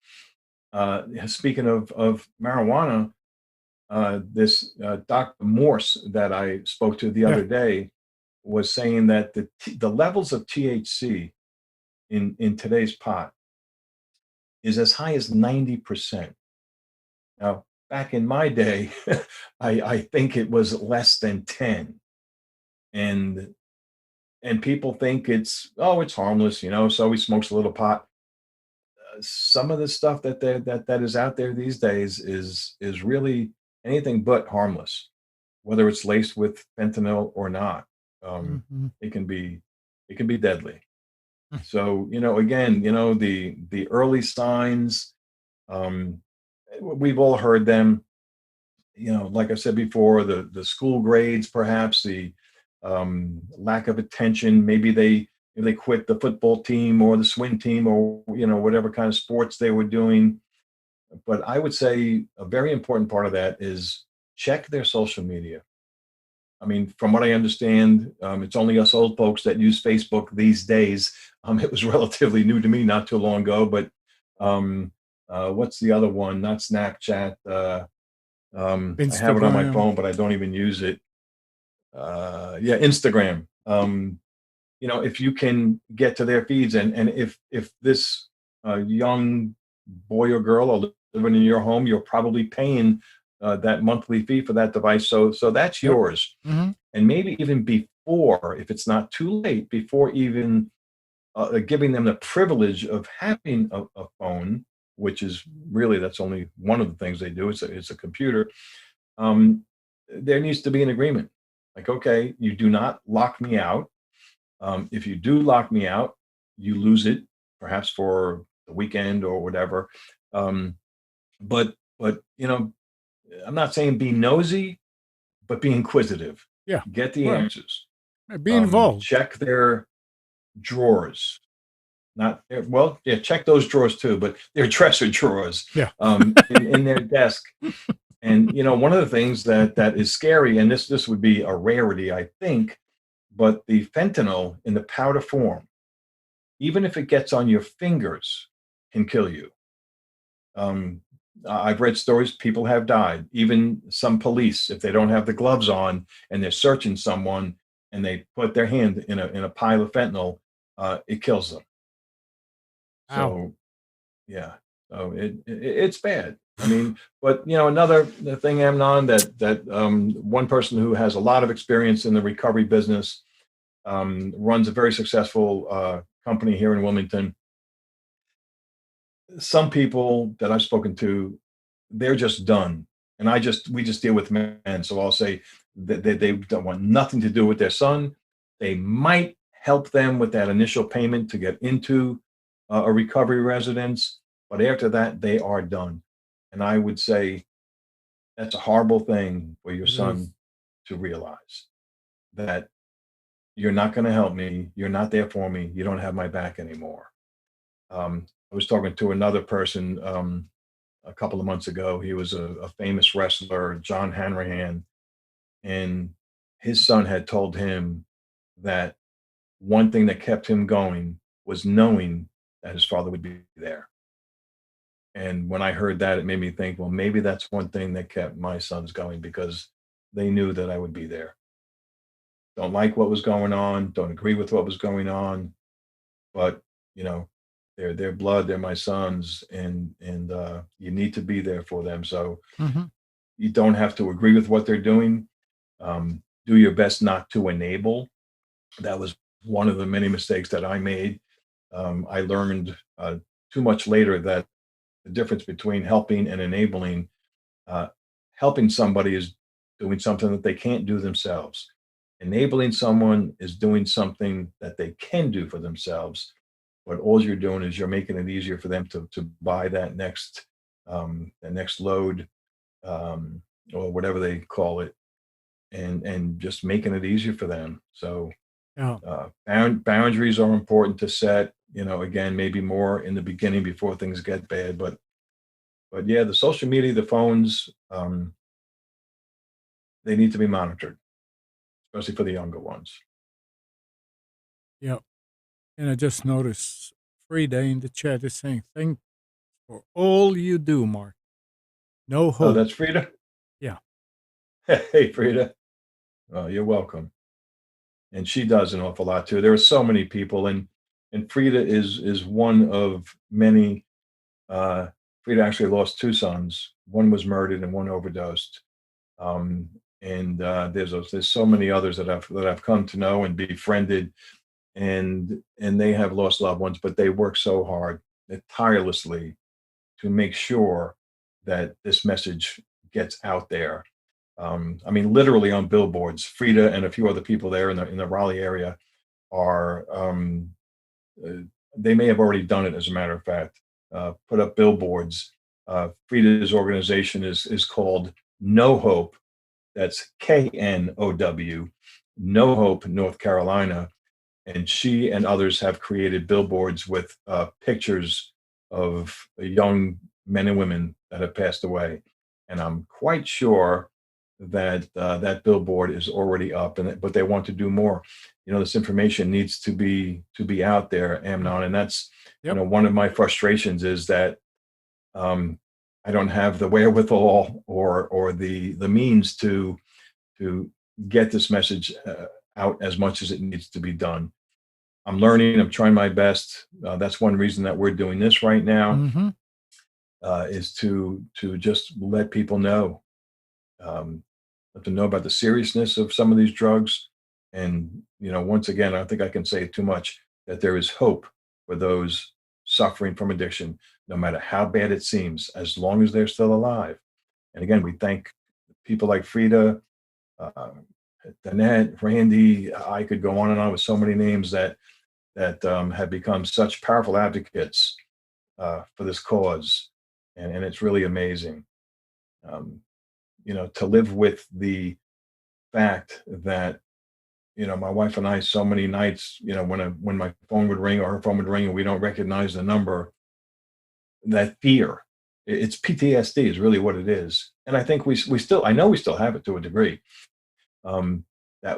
Speaking of marijuana, this Dr. Morse that I spoke to the
Yeah.
other day was saying that the levels of THC in today's pot is as high as 90%. Now, back in my day, I think it was less than 10. And people think it's harmless, so he smokes a little pot. Some of the stuff that is out there these days is really anything but harmless, whether it's laced with fentanyl or not.
Mhm.
It can be deadly. So again, the early signs, um, we've all heard them. Like I said before, the school grades, perhaps the lack of attention. Maybe they quit the football team or the swim team or whatever kind of sports they were doing. But I would say a very important part of that is check their social media. I mean, from what I understand, it's only us old folks that use Facebook these days. It was relatively new to me not too long ago, but um, what's the other one? Not Snapchat. I have it on my
Instagram.
phone, but I don't even use it. Yeah, Instagram. If you can get to their feeds, and if this young boy or girl are living in your home, you're probably paying that monthly fee for that device. So that's
Yep.
yours,
Mhm.
and maybe even before, if it's not too late, before even giving them the privilege of having a phone, which is really that's only one of the things they do. It's a computer. Um, there needs to be an agreement. Like, okay, you do not lock me out. If you do lock me out, you lose it, perhaps for the weekend or whatever. Um, but I'm not saying be nosy, but be inquisitive.
Yeah.
Get the
Well,
answers.
be involved.
Check their drawers. Not well, yeah. Check those drawers too, but their dresser drawers,
Yeah.
in their desk. And one of the things that is scary, and this would be a rarity, I think, but the fentanyl in the powder form, even if it gets on your fingers, can kill you. Um, I've read stories people have died. Even some police, if they don't have the gloves on and they're searching someone and they put their hand in a pile of fentanyl, it kills them.
Wow.
So yeah, so it's bad. I mean, but another thing, Amnon, that one person who has a lot of experience in the recovery business, runs a very successful company here in Wilmington. Some people that I've spoken to, they're just done. And we just deal with men. So I'll say that they don't want nothing to do with their son. They might help them with that initial payment to get into a recovery residence. But after that, they are done. And I would say that's a horrible thing for your
It is.
son to realize that you're not going to help me. You're not there for me. You don't have my back anymore. I was talking to another person a couple of months ago. He was a famous wrestler, John Hanrahan, and his son had told him that one thing that kept him going was knowing that his father would be there. And when I heard that, it made me think, well, maybe that's one thing that kept my sons going because they knew that I would be there. Don't like what was going on, don't agree with what was going on, but you know, They're their blood, they're my sons, and you need to be there for them. So
Mhm.
you don't have to agree with what they're doing. Do your best not to enable. That was one of the many mistakes that I made. I learned too much later that the difference between helping and enabling, uh, helping somebody is doing something that they can't do themselves. Enabling someone is doing something that they can do for themselves, but all you're doing is you're making it easier for them to buy that next load, um, or whatever they call it, and just making it easier for them. So
Yeah.
boundaries are important to set. Again, maybe more in the beginning before things get bad. But yeah, the social media, the phones, they need to be monitored, especially for the younger ones.
Yep. And I just noticed Frida in the chat is saying, "Thank for all you do, Mark. No
Oh,
hope."
that's Frida.
Yeah.
Hey, Frida. You're welcome. And she does an awful lot too. There are so many people, and Frida is one of many. Uh, Frida actually lost two sons. One was murdered and one overdosed. Um, and there's so many others that I've come to know and befriended, and they have lost loved ones, but they work so hard, tirelessly, to make sure that this message gets out there. I mean, literally on billboards. Frida and a few other people there in the Raleigh area are. Uh, they may have already done it, as a matter of fact. Put up billboards. Frida's organization is called No Hope. That's KNOW, No Hope, North Carolina. And she and others have created billboards with pictures of young men and women that have passed away. And I'm quite sure that that billboard is already up, but they want to do more. This information needs to be out there, Amnon, and that's
Yep.
one of my frustrations is that um, I don't have the wherewithal or the means to get this message out as much as it needs to be done. I'm learning. I'm trying my best. That's one reason that we're doing this right now,
Mhm.
is to just let people know, um, let them know about the seriousness of some of these drugs, and once again, I don't think I can say too much, that there is hope for those suffering from addiction, no matter how bad it seems, as long as they're still alive. And again, we thank people like Frida, uh, Danette, Randy. I could go on and on with so many names that have become such powerful advocates for this cause, and it's really amazing. Um, to live with the fact that my wife and I, so many nights, when my phone would ring or her phone would ring and we don't recognize the number, that fear, it's PTSD is really what it is. And I think we still, I know we still have it to a degree. Um,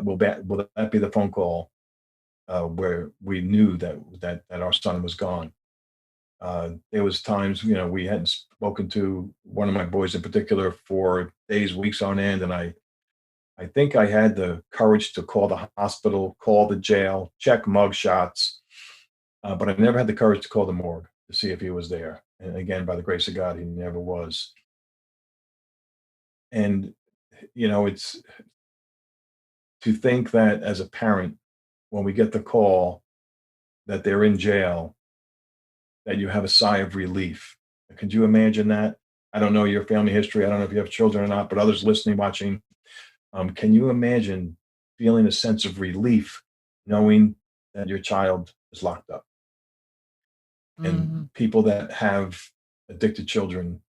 will that be the phone call where we knew that our son was gone? There was times, we hadn't spoken to one of my boys in particular for days, weeks on end, and I think I had the courage to call the hospital, call the jail, check mug shots, but I never had the courage to call the morgue to see if he was there. And again, by the grace of God, he never was. And it's to think that as a parent, when we get the call that they're in jail, that you have a sigh of relief. Could you imagine that? I don't know your family history. I don't know if you have children or not, but others listening, watching, can you imagine feeling a sense of relief knowing that your child is locked up? And
Mhm.
people that have addicted children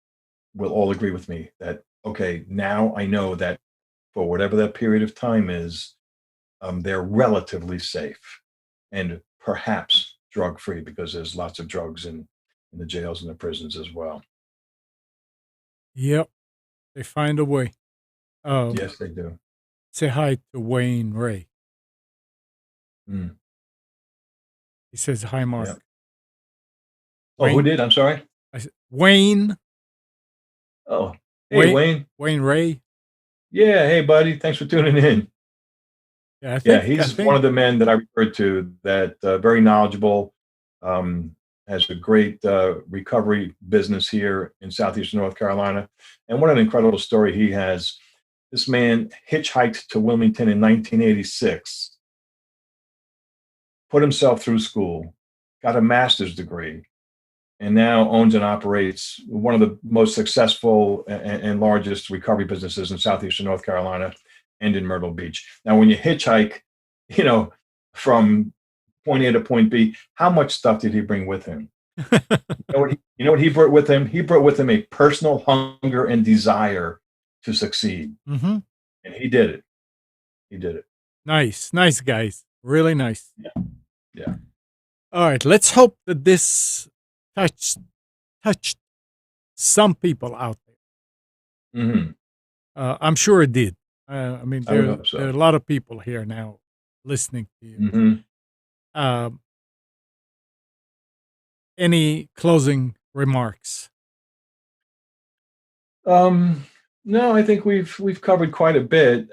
will all agree with me that, okay, now I know that for whatever that period of time is, they're relatively safe and perhaps drug free, because there's lots of drugs in the jails and the prisons as well.
Yep. They find a way. Um,
Yes, they do.
Say hi to Wayne Ray.
Mm,
He says, "Hi,
yeah.
Mark."
Oh, who
Wayne?
did? I'm sorry.
I said, "Wayne?
Oh, hey,
Wayne
Wayne.
Wayne Ray?"
Yeah, hey, buddy. Thanks for tuning in.
Yeah,
Yeah,
I
he's one
think
of the men that I referred to that very knowledgeable. has a great recovery business here in southeastern North Carolina. And what an incredible story he has. This man hitchhiked to Wilmington in 1986, put himself through school, got a master's degree, and now owns and operates one of the most successful and largest recovery businesses in southeastern North Carolina and in Myrtle Beach. Now, when you hitchhike, you know, from point A to point B, how much stuff did he bring with him? You know what he brought with him? He brought with him a personal hunger and desire to succeed.
Mm-hmm.
And he did it. He did it.
Nice, nice guys, really nice.
Yeah. Yeah.
All right, let's hope that this touched some people out there.
Mm-hmm.
I'm sure it did. I mean,
I would hope so.
there are a lot of people here now listening to you.
Mm-hmm.
Any closing remarks?
No, I think we've covered quite a bit.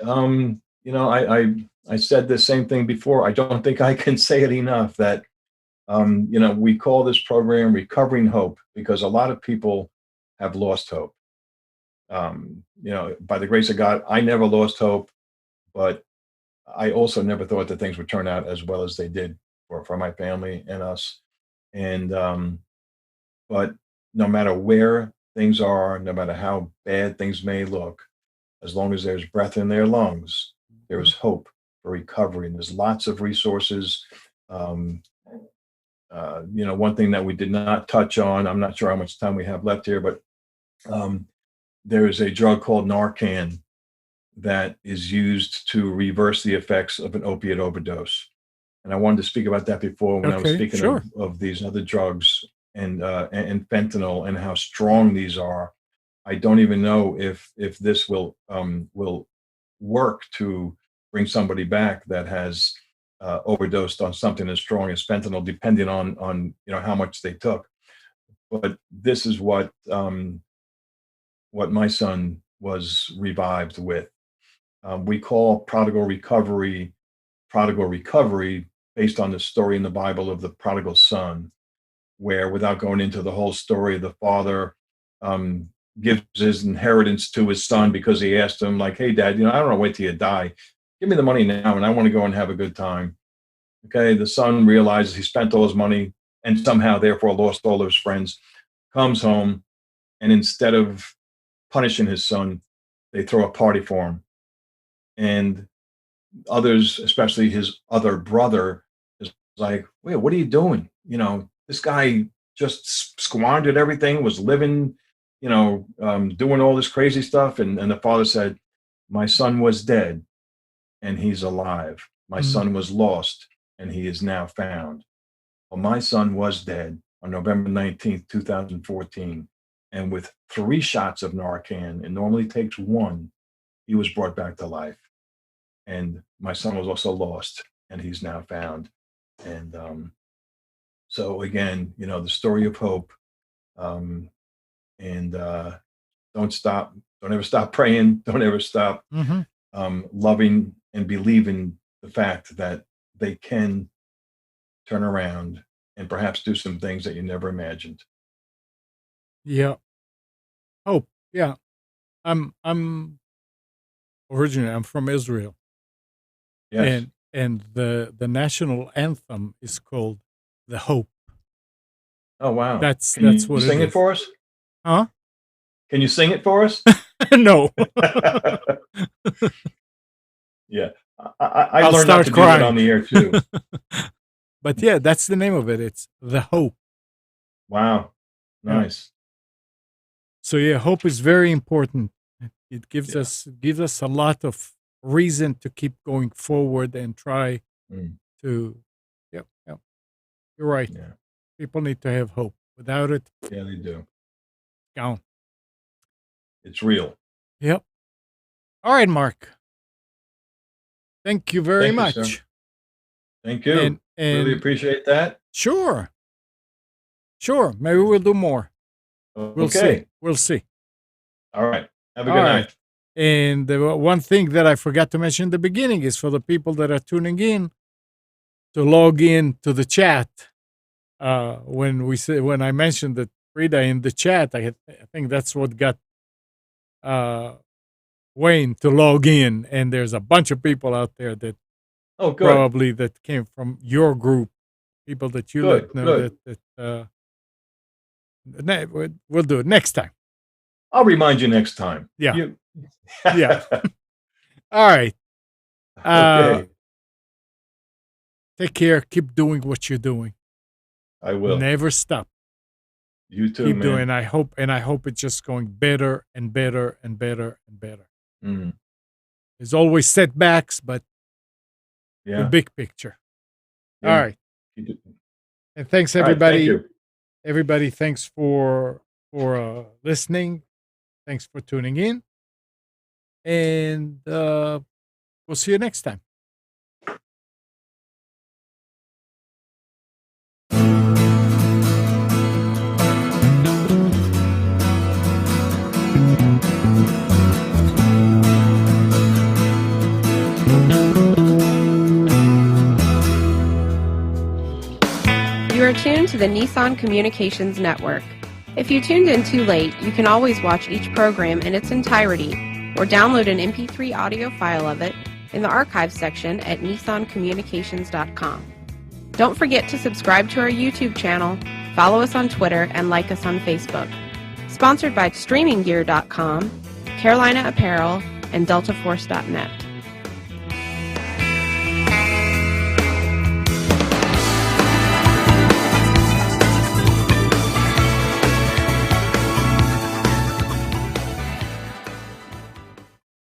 I said the same thing before. I don't think I can say it enough that we call this program Recovering Hope because a lot of people have lost hope. By the grace of God, I never lost hope, but I also never thought that things would turn out as well as they did for my family and us. And but no matter where things are, no matter how bad things may look, as long as there's breath in their lungs, there is hope for recovery. And there's lots of resources. One thing that we did not touch on, I'm not sure how much time we have left here, but there is a drug called Narcan that is used to reverse the effects of an opiate overdose. And I wanted to speak about that before when I was speaking
sure.
of these other drugs and fentanyl and how strong these are. I don't even know if this will work to bring somebody back that has overdosed on something as strong as fentanyl, depending on how much they took. But this is what my son was revived with. We call prodigal recovery based on the story in the Bible of the prodigal son, where without going into the whole story, the father gives his inheritance to his son because he asked him, like, hey, Dad, I don't want to wait till you die. Give me the money now, and I want to go and have a good time. Okay, the son realizes he spent all his money and somehow therefore lost all of his friends, comes home, and instead of punishing his son, they throw a party for him. And others, especially his other brother, is like, wait, what are you doing? This guy just squandered everything, was living, doing all this crazy stuff. And the father said, my son was dead and he's alive. My son was lost and he is now found. Well, my son was dead on November 19th, 2014. And with 3 shots of Narcan, it normally takes 1, he was brought back to life. And my son was also lost and he's now found. And so again, the story of hope. Don't ever stop praying. Don't ever stop loving and believing the fact that they can turn around and perhaps do some things that you never imagined.
Yeah. Hope. Yeah. I'm from Israel.
Yes.
And the national anthem is called The Hope.
Oh wow.
That's
Can you
what
sing it for us?
Huh?
Can you sing it for us?
No.
Yeah. I learned not to
crying.
do it on the air too.
But yeah, that's the name of it. It's The Hope.
Wow. Nice.
So yeah, hope is very important. It gives us a lot of reason to keep going forward and try to Yep. You're right.
Yeah.
People need to have hope. Without it,
yeah, they do.
Gone.
It's real.
Yep. All right, Mark. Thank you very much.
Sir. Thank you. And really appreciate that.
Sure. Maybe we'll do more. We'll see.
All right. Have a good night.
And the one thing that I forgot to mention in the beginning is for the people that are tuning in to log in to the chat when I mentioned that Frida in the chat, I think that's what got Wayne to log in, and there's a bunch of people out there that
Oh, good.
probably that came from your group, people that you
Good,
let know
good.
we'll do it next time.
I'll remind you next time.
Yeah. Yeah. All right.
Okay.
Take care. Keep doing what you're doing.
I will.
Never stop.
You too,
Keep
man.
doing. I hope it's just going better and better and better and better.
Mm.
There's always setbacks, but the big picture.
Yeah.
All right. And thanks everybody.
All right, thank you.
Everybody, thanks for listening. Thanks for tuning in. And we'll see you next time.
You are tuned to the Nissan Communications Network. If you tuned in too late, you can always watch each program in its entirety or download an MP3 audio file of it in the archives section at nissancommunications.com. Don't forget to subscribe to our YouTube channel, follow us on Twitter, and like us on Facebook. Sponsored by StreamingGear.com, Carolina Apparel, and DeltaForce.net.